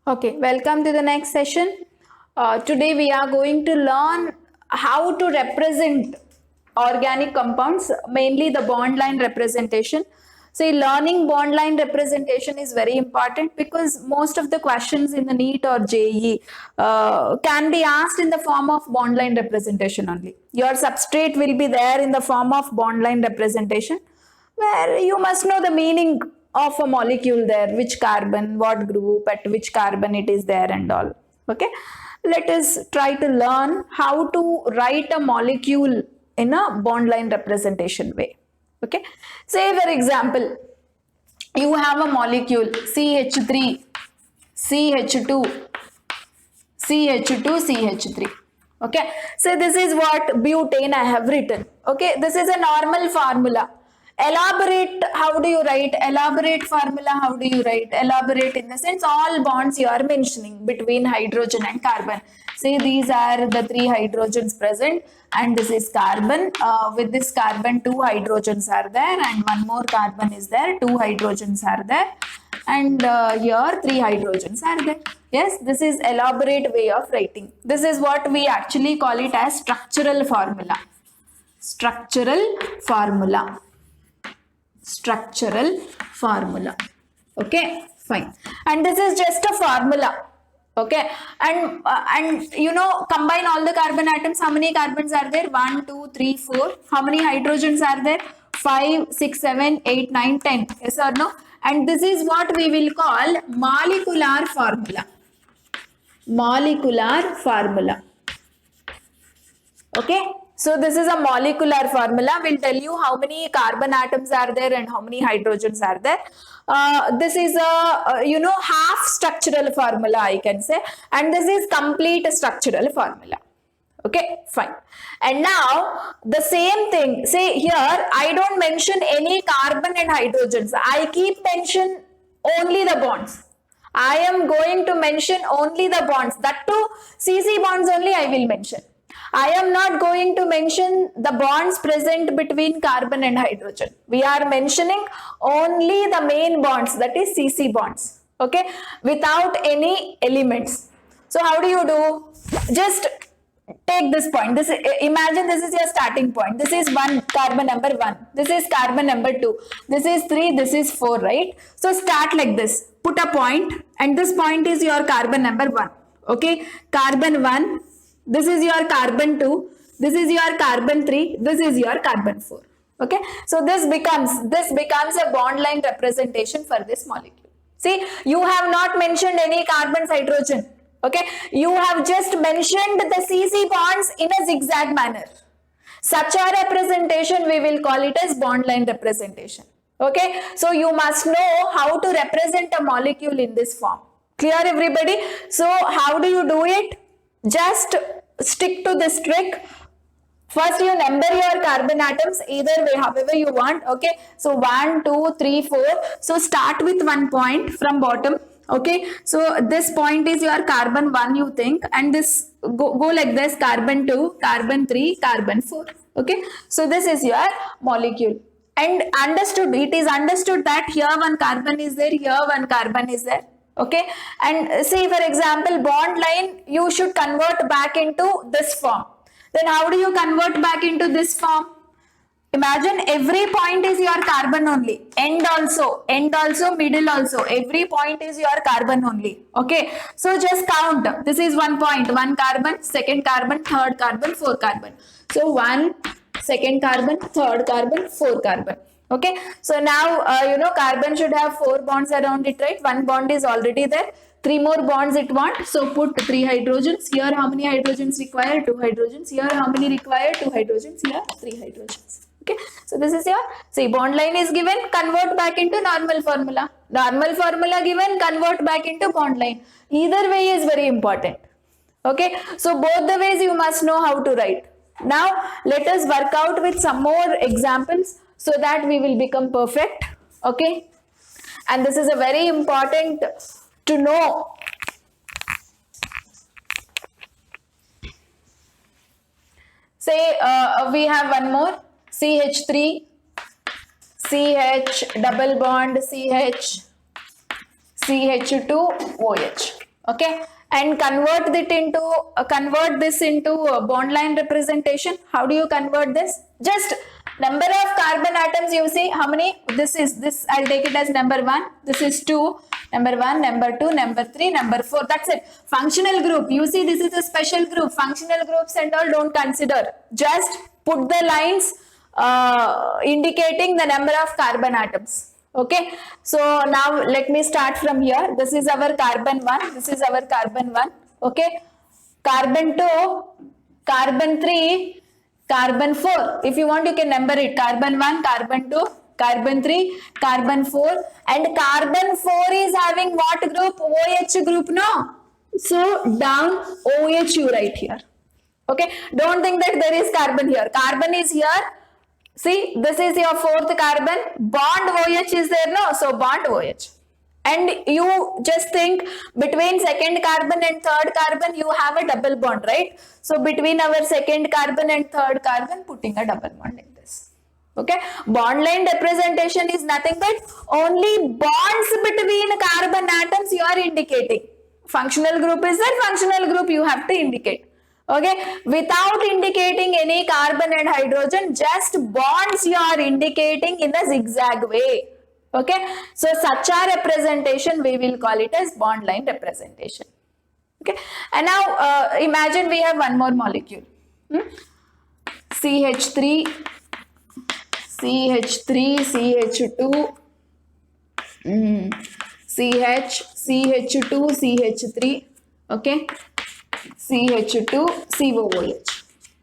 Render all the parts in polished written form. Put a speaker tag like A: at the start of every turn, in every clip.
A: Okay, welcome to the next session. Today we are going to learn how to represent organic compounds, mainly the bond line representation. See, learning bond line representation is very important because most of the questions in the NEET or JEE can be asked in the form of bond line representation only. Your substrate will be there in the form of bond line representation, where you must know the meaning of a molecule there, which carbon, what group, at which carbon it is there and all. Okay, let us try to learn how to write a molecule in a bond line representation way. Okay, say for example, you have a molecule CH3, CH2, CH2, CH3. Okay, so this is what butane I have written. Okay, this is a normal formula. Elaborate, how do you write? Elaborate formula, how do you write? Elaborate in the sense all bonds you are mentioning between hydrogen and carbon. See, these are the three hydrogens present, and this is carbon. With this carbon, two hydrogens are there, and one more carbon is there. Two hydrogens are there, and here three hydrogens are there. Yes, this is elaborate way of writing. This is what we actually call it as structural formula. Structural formula. Structural formula. Okay, fine. And this is just a formula. Okay, and you know, combine all the carbon atoms. How many carbons are there? 1, 2, 3, 4. How many hydrogens are there? 5, 6, 7, 8, 9, 10. Yes or no? And this is what we will call molecular formula. Molecular formula. Okay, so this is a molecular formula. We'll tell you how many carbon atoms are there and how many hydrogens are there. This is a half structural formula, I can say, and this is complete structural formula. Okay, fine. And now the same thing. Say here, I don't mention any carbon and hydrogens. I keep mention only the bonds. I am going to mention only the bonds. That too, CC bonds only I will mention. I am not going to mention the bonds present between carbon and hydrogen. We are mentioning only the main bonds, that is CC bonds. Okay, without any elements. So how do you do? Just take this point. This, imagine this is your starting point. This is one carbon number 1. This is carbon number 2. This is 3. This is 4, right? So start like this. Put a point, and this point is your carbon number 1. Okay, carbon 1. This is your carbon 2. This is your carbon 3. This is your carbon 4. Okay, so this becomes a bond line representation for this molecule. See, you have not mentioned any carbon, hydrogen. Okay, you have just mentioned the CC bonds in a zigzag manner. Such a representation we will call it as bond line representation. Okay, so you must know how to represent a molecule in this form. Clear, everybody? So how do you do it? Just stick to this trick. First, you number your carbon atoms either way, however you want. Okay, so 1, 2, 3, 4. So start with 1 point from bottom. Okay, so this point is your carbon 1, you think, and this go like this: carbon 2, carbon 3, carbon 4. Okay, so this is your molecule. And understood, it is understood that here one carbon is there, here one carbon is there. Okay, and say for example, bond line you should convert back into this form. Then how do you convert back into this form? Imagine every point is your carbon only. End also, middle also. Every point is your carbon only. Okay, so just count. This is 1 point, 1 carbon, second carbon, third carbon, 4 carbon. So 1, second carbon, third carbon, 4 carbon. Okay, so now carbon should have 4 bonds around it, right? 1 bond is already there. 3 more bonds it wants, so put 3 hydrogens. Here how many hydrogens required? 2 hydrogens. Here how many required? 2 hydrogens. Here 3 hydrogens. Okay, so this is your, see, bond line is given, convert back into normal formula. Normal formula given, convert back into bond line. Either way is very important. Okay, so both the ways you must know how to write. Now let us work out with some more examples so that we will become perfect. Okay, and this is a very important to know. Say we have one more, CH3, CH double bond CH, CH2 OH. Okay, and convert this into bond line representation. How do you convert this? Just number of carbon atoms, you see how many, this I'll take it as number 1, this is 2, number 1, number 2, number 3, number 4, that's it. Functional group, you see this is a special group, functional groups and all don't consider, just put the lines indicating the number of carbon atoms. Okay, so now let me start from here. This is our carbon 1, this is our carbon 1, okay, carbon 2, carbon 3, carbon 4. If you want, you can number it, carbon 1, carbon 2, carbon 3, carbon 4, and carbon 4 is having what group? OH group, no? So down OH you write here. Okay, don't think that there is carbon here. Carbon is here. See, this is your 4th carbon. Bond OH is there, no? So bond OH. And you just think between 2nd carbon and 3rd carbon, you have a double bond, right? So between our 2nd carbon and 3rd carbon, putting a double bond in this. Okay, bond line representation is nothing but only bonds between carbon atoms you are indicating. Functional group is that functional group you have to indicate. Okay, without indicating any carbon and hydrogen, just bonds you are indicating in a zigzag way. Okay, so such a representation we will call it as bond line representation. Okay, and now imagine we have one more molecule, CH3, CH3, CH2, CH2, CH3, okay, CH2, COOH,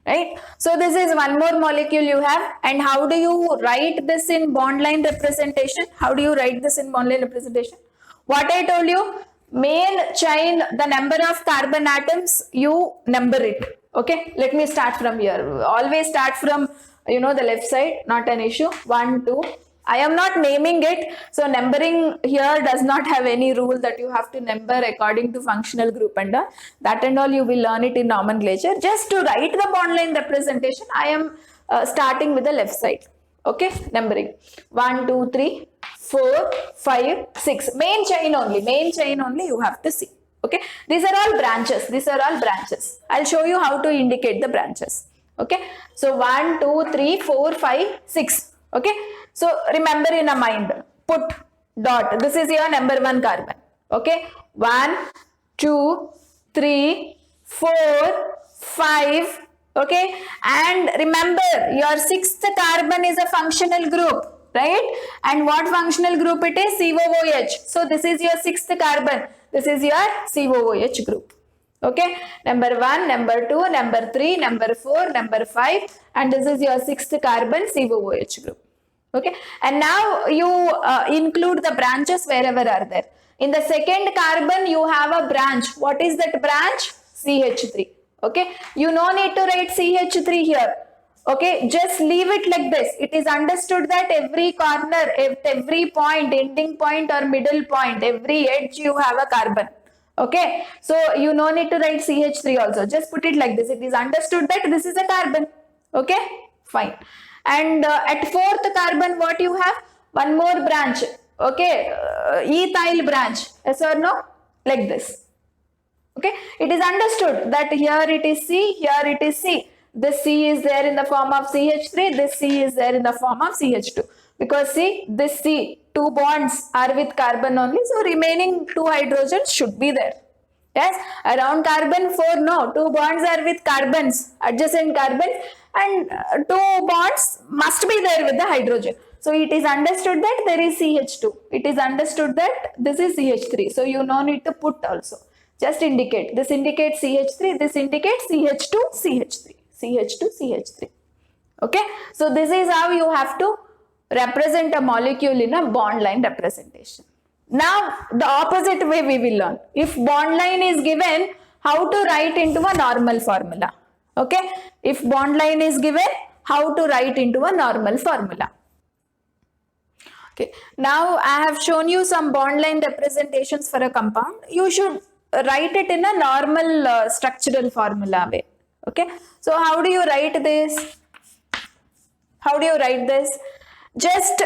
A: right? So this is one more molecule you have, and how do you write this in bond line representation? How do you write this in bond line representation? What I told you, main chain, the number of carbon atoms, you number it. Okay, let me start from here. Always start from, the left side, not an issue. 1, 2. I am not naming it, so numbering here does not have any rule that you have to number according to functional group and all. That and all you will learn it in nomenclature. Just to write the bond line representation, I am starting with the left side. Okay, numbering 1, 2, 3, 4, 5, 6. Main chain only you have to see. Okay, these are all branches. I'll show you how to indicate the branches. Okay, so 1, 2, 3, 4, 5, 6. Okay, so remember in a mind, put dot, this is your number 1 carbon. Okay, 1, 2, 3, 4, 5. Okay, and remember your 6th carbon is a functional group, right? And what functional group it is? COOH. So this is your 6th carbon, this is your COOH group. Okay, number 1, number 2, number 3, number 4, number 5, and this is your 6th carbon, COOH group. Okay, and now you include the branches wherever are there. In the 2nd carbon, you have a branch. What is that branch? CH3. Okay, you no need to write CH3 here. Okay, just leave it like this. It is understood that every corner, at every point, ending point or middle point, every edge you have a carbon. Okay, so you no need to write CH3 also. Just put it like this. It is understood that this is a carbon. Okay, fine. And at 4th carbon, what you have? One more branch. Okay, ethyl branch. Yes or no? Like this. Okay, it is understood that here it is C, here it is C. This C is there in the form of CH3, this C is there in the form of CH2. Because see, this C, 2 bonds are with carbon only, so remaining 2 hydrogens should be there. Yes, around carbon 4, no, 2 bonds are with carbons, adjacent carbons, and 2 bonds must be there with the hydrogen. So it is understood that there is CH2. It is understood that this is CH3. So you no need to put also. Just indicate. This indicates CH3, this indicates CH2, CH3. CH2, CH3. Okay, so this is how you have to represent a molecule in a bond line representation. Now the opposite way we will learn. If bond line is given, how to write into a normal formula. Okay, if bond line is given, how to write into a normal formula. Okay, now I have shown you some bond line representations for a compound. You should write it in a normal structural formula way. Okay, so how do you write this? How do you write this? Just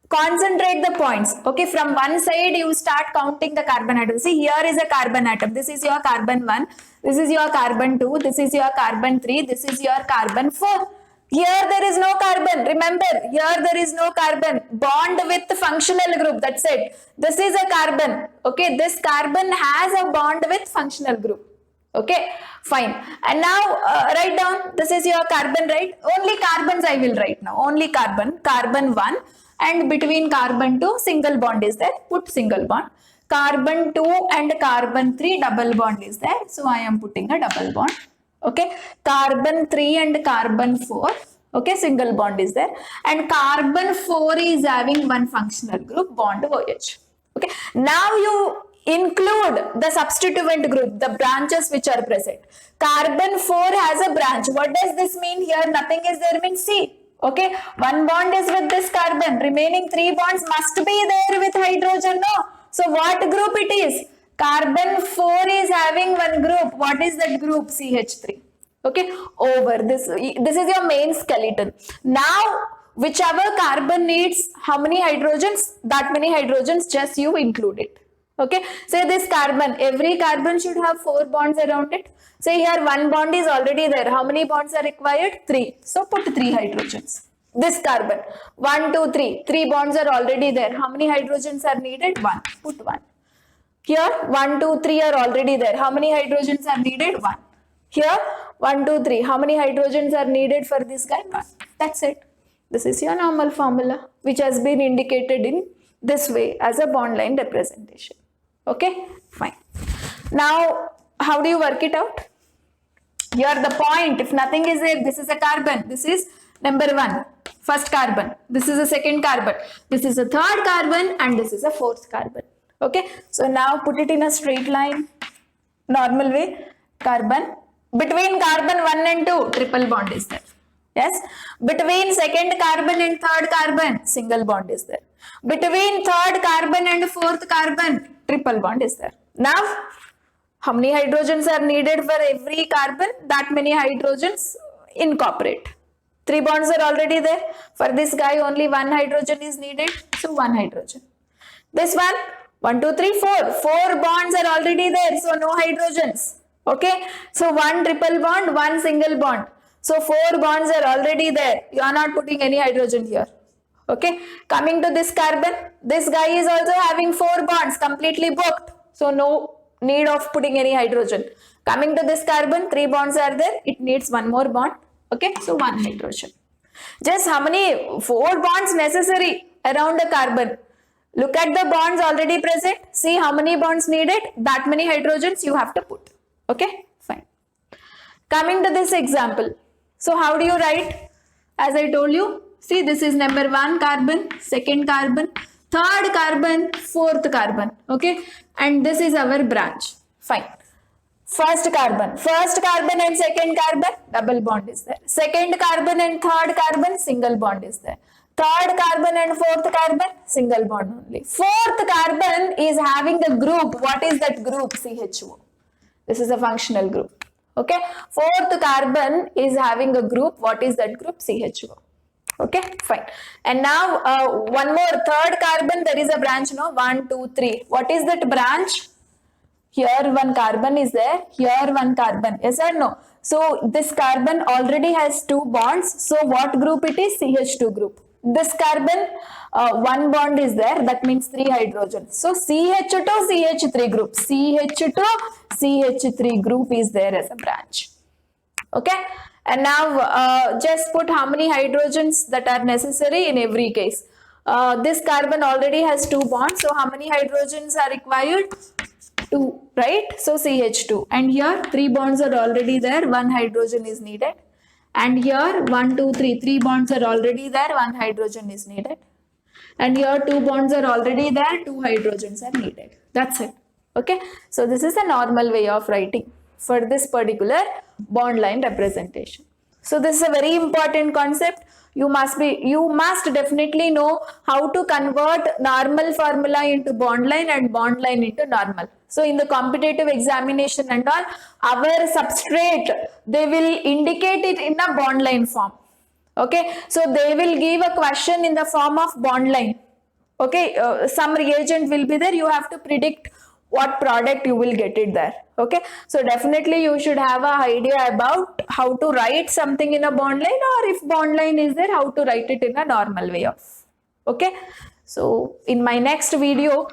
A: Concentrate the points. Okay, from one side you start counting the carbon atoms. See, here is a carbon atom. This is your carbon 1, this is your carbon 2, this is your carbon 3, this is your carbon 4. Here there is no carbon. Remember, here there is no carbon. Bond with the functional group. That's it. This is a carbon. Okay, this carbon has a bond with functional group. Okay, fine. And now write down, this is your carbon, right? Only carbons I will write now. Only carbon, carbon 1, and between carbon 2 single bond is there. Put single bond. Carbon 2 and carbon 3 double bond is there. So I am putting a double bond. Okay, carbon 3 and carbon 4. Okay, single bond is there. And carbon 4 is having one functional group, bond OH. Okay, now you include the substituent group, the branches which are present. Carbon 4 has a branch. What does this mean here? Nothing is there means C. Okay, one bond is with this carbon. Remaining 3 bonds must be there with hydrogen. No. So what group it is? Carbon 4 is having one group. What is that group? CH3. Okay, over this is your main skeleton. Now whichever carbon needs how many hydrogens, that many hydrogens just you include it. Okay, say this carbon, every carbon should have 4 bonds around it. Say here one bond is already there. How many bonds are required? 3. So put 3 hydrogens. This carbon, 1, 2, 3. 3 bonds are already there. How many hydrogens are needed? 1. Put 1. Here 1, 2, 3 are already there. How many hydrogens are needed? 1. Here 1, 2, 3. How many hydrogens are needed for this guy? 1. That's it. This is your normal formula which has been indicated in this way as a bond line representation. Okay, fine. Now, how do you work it out? Here the point, if nothing is there, this is a carbon. This is number 1, first carbon. This is a second carbon. This is a third carbon and this is a fourth carbon. Okay, so now put it in a straight line, normal way. Carbon. Between carbon 1 and 2, triple bond is there. Yes. Between second carbon and third carbon, single bond is there. Between third carbon and fourth carbon, triple bond is there. Now, how many hydrogens are needed for every carbon? That many hydrogens incorporate. 3 bonds are already there. For this guy, only 1 hydrogen is needed. So 1 hydrogen. This one, 1, 2, 3, 4. 4 bonds are already there. So no hydrogens. Okay. So 1 triple bond, 1 single bond. So 4 bonds are already there. You are not putting any hydrogen here. Okay. Coming to this carbon, this guy is also having 4 bonds completely booked. So no need of putting any hydrogen. Coming to this carbon, 3 bonds are there. It needs 1 more bond. Okay. So 1 hydrogen. Just how many? 4 bonds necessary around a carbon. Look at the bonds already present. See how many bonds needed. That many hydrogens you have to put. Okay. Fine. Coming to this example. So how do you write? As I told you, see this is number 1 carbon, second carbon, third carbon, fourth carbon. Okay. And this is our branch. Fine. First carbon and second carbon, double bond is there. Second carbon and third carbon, single bond is there. Third carbon and fourth carbon, single bond only. Fourth carbon is having a group. What is that group? CHO. This is a functional group. Okay. Fourth carbon is having a group. What is that group? CHO. Okay, fine. And now one more, third carbon, there is a branch, no? 1, 2, 3. What is that branch? Here 1 carbon is there. Here 1 carbon. Yes or no? So this carbon already has 2 bonds. So what group it is? CH2 group. This carbon, 1 bond is there. That means 3 hydrogens. So CH2, CH3 group. CH2, CH3 group is there as a branch. Okay. And now just put how many hydrogens that are necessary in every case. This carbon already has 2 bonds. So how many hydrogens are required? 2, right? So CH2. And here 3 bonds are already there. 1 hydrogen is needed. And here 1, 2, 3. 3 bonds are already there. 1 hydrogen is needed. And here 2 bonds are already there. 2 hydrogens are needed. That's it. Okay. So this is a normal way of writing for this particular bond line representation. So this is a very important concept. You must definitely know how to convert normal formula into bond line and bond line into normal. So in the competitive examination and all, our substrate, they will indicate it in a bond line form. Okay. So they will give a question in the form of bond line. Okay, some reagent will be there, you have to predict what product you will get it there. Okay, so definitely you should have an idea about how to write something in a bond line, or if bond line is there, how to write it in a normal way of. Okay, so in my next video,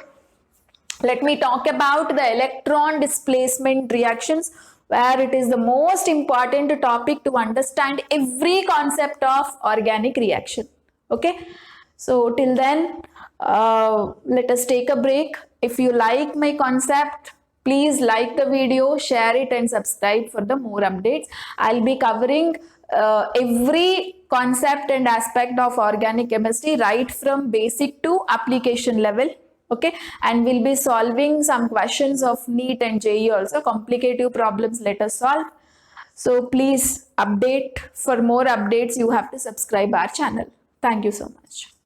A: let me talk about the electron displacement reactions, where it is the most important topic to understand every concept of organic reaction. Okay, so till then, let us take a break. If you like my concept, please like the video, share it and subscribe for the more updates. I'll be covering every concept and aspect of organic chemistry, right from basic to application level. Okay, and we'll be solving some questions of NEET and JEE also, complicated problems let us solve. So please update. For more updates, you have to subscribe our channel. Thank you so much.